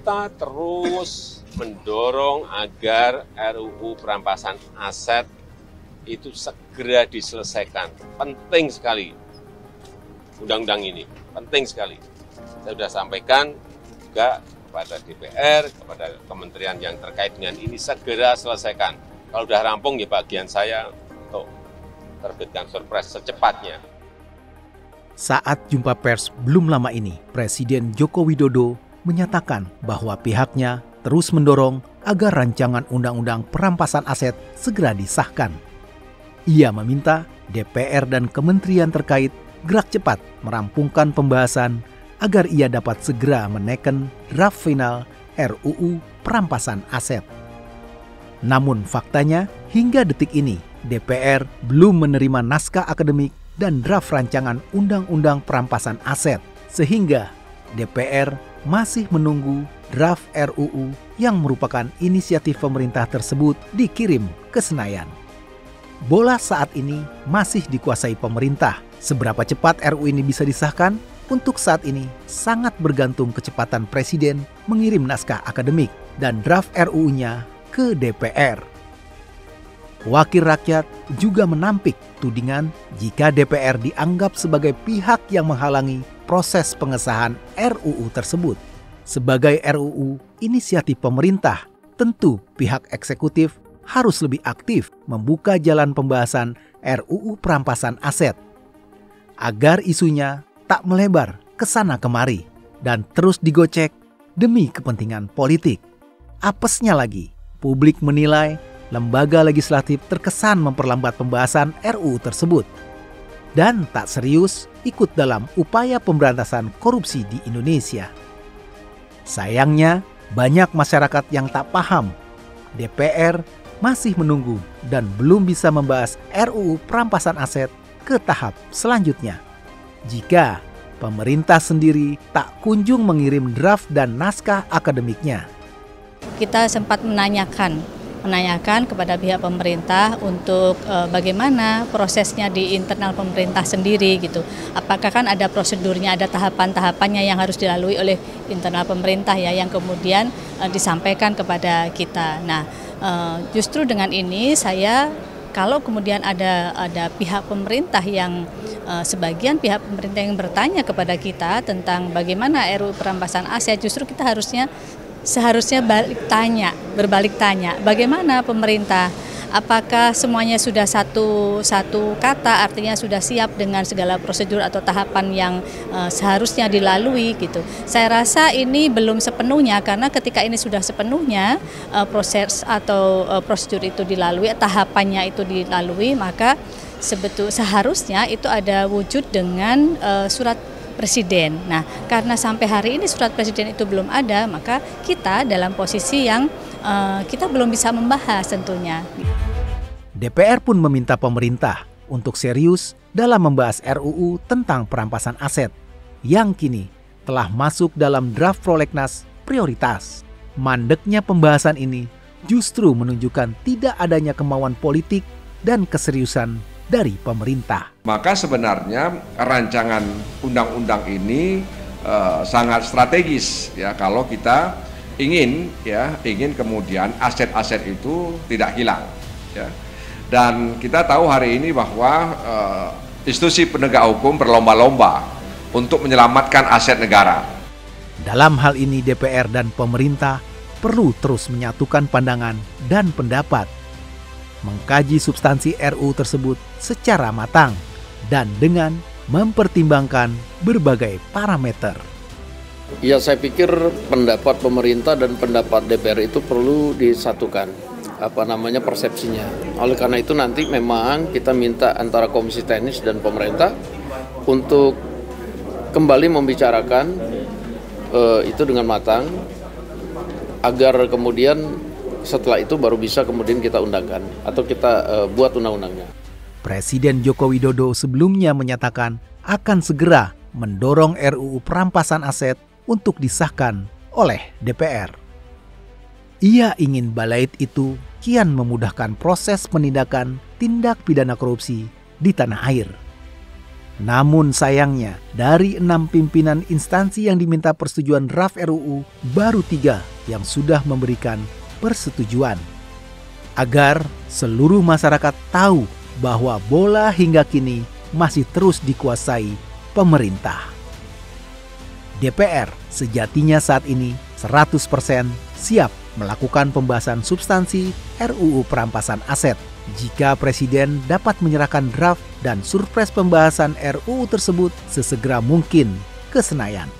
Kita terus mendorong agar RUU perampasan aset itu segera diselesaikan. Penting sekali undang-undang ini, penting sekali. Saya sudah sampaikan juga kepada DPR, kepada kementerian yang terkait dengan ini, segera selesaikan. Kalau sudah rampung, ya bagian saya untuk terbitkan surprise secepatnya. Saat jumpa pers belum lama ini, Presiden Joko Widodo menyatakan bahwa pihaknya terus mendorong agar rancangan undang-undang perampasan aset segera disahkan. Ia meminta DPR dan kementerian terkait gerak cepat merampungkan pembahasan agar ia dapat segera menaikkan draft final RUU perampasan aset. Namun faktanya, hingga detik ini DPR belum menerima naskah akademik dan draft rancangan undang-undang perampasan aset, sehingga DPR masih menunggu draft RUU yang merupakan inisiatif pemerintah tersebut dikirim ke Senayan. Bola saat ini masih dikuasai pemerintah. Seberapa cepat RUU ini bisa disahkan? Untuk saat ini sangat bergantung kecepatan Presiden mengirim naskah akademik dan draft RUU-nya ke DPR. Wakil rakyat juga menampik tudingan jika DPR dianggap sebagai pihak yang menghalangi proses pengesahan RUU tersebut. Sebagai RUU inisiatif pemerintah, tentu pihak eksekutif harus lebih aktif membuka jalan pembahasan RUU perampasan aset agar isunya tak melebar ke sana kemari dan terus digocek demi kepentingan politik. Apesnya lagi, publik menilai lembaga legislatif terkesan memperlambat pembahasan RUU tersebut dan tak serius ikut dalam upaya pemberantasan korupsi di Indonesia. Sayangnya, banyak masyarakat yang tak paham. DPR masih menunggu dan belum bisa membahas RUU perampasan aset ke tahap selanjutnya. Jika pemerintah sendiri tak kunjung mengirim draft dan naskah akademiknya. Kita sempat menanyakan kepada pihak pemerintah untuk bagaimana prosesnya di internal pemerintah sendiri gitu. Apakah kan ada prosedurnya, ada tahapan-tahapannya yang harus dilalui oleh internal pemerintah ya, yang kemudian disampaikan kepada kita. Nah, justru dengan ini kalau kemudian ada pihak pemerintah yang sebagian pihak pemerintah yang bertanya kepada kita tentang bagaimana RUU perampasan aset, justru kita seharusnya berbalik tanya, bagaimana pemerintah, apakah semuanya sudah satu kata, artinya sudah siap dengan segala prosedur atau tahapan yang seharusnya dilalui gitu. Saya rasa ini belum sepenuhnya, karena ketika ini sudah sepenuhnya proses atau prosedur itu dilalui, tahapannya itu dilalui, maka seharusnya itu ada wujud dengan surat Presiden. Nah, karena sampai hari ini surat Presiden itu belum ada, maka kita dalam posisi yang kita belum bisa membahas tentunya. DPR pun meminta pemerintah untuk serius dalam membahas RUU tentang perampasan aset yang kini telah masuk dalam draft prolegnas prioritas. Mandeknya pembahasan ini justru menunjukkan tidak adanya kemauan politik dan keseriusan dari pemerintah. Maka sebenarnya rancangan undang-undang ini sangat strategis ya, kalau kita ingin kemudian aset-aset itu tidak hilang ya. Dan kita tahu hari ini bahwa institusi penegak hukum berlomba-lomba untuk menyelamatkan aset negara. Dalam hal ini DPR dan pemerintah perlu terus menyatukan pandangan dan pendapat, mengkaji substansi RUU tersebut secara matang dan dengan mempertimbangkan berbagai parameter. Ya, saya pikir pendapat pemerintah dan pendapat DPR itu perlu disatukan, persepsinya. Oleh karena itu nanti memang kita minta antara komisi teknis dan pemerintah untuk kembali membicarakan itu dengan matang, agar kemudian setelah itu baru bisa kemudian kita undangkan atau kita buat undang-undangnya. Presiden Joko Widodo sebelumnya menyatakan akan segera mendorong RUU perampasan aset untuk disahkan oleh DPR. Ia ingin balait itu kian memudahkan proses penindakan tindak pidana korupsi di tanah air. Namun sayangnya, dari 6 pimpinan instansi yang diminta persetujuan draft RUU, baru 3 yang sudah memberikan persetujuan. Agar seluruh masyarakat tahu bahwa bola hingga kini masih terus dikuasai pemerintah. DPR sejatinya saat ini 100% siap melakukan pembahasan substansi RUU perampasan aset jika Presiden dapat menyerahkan draft dan surpres pembahasan RUU tersebut sesegera mungkin ke Senayan.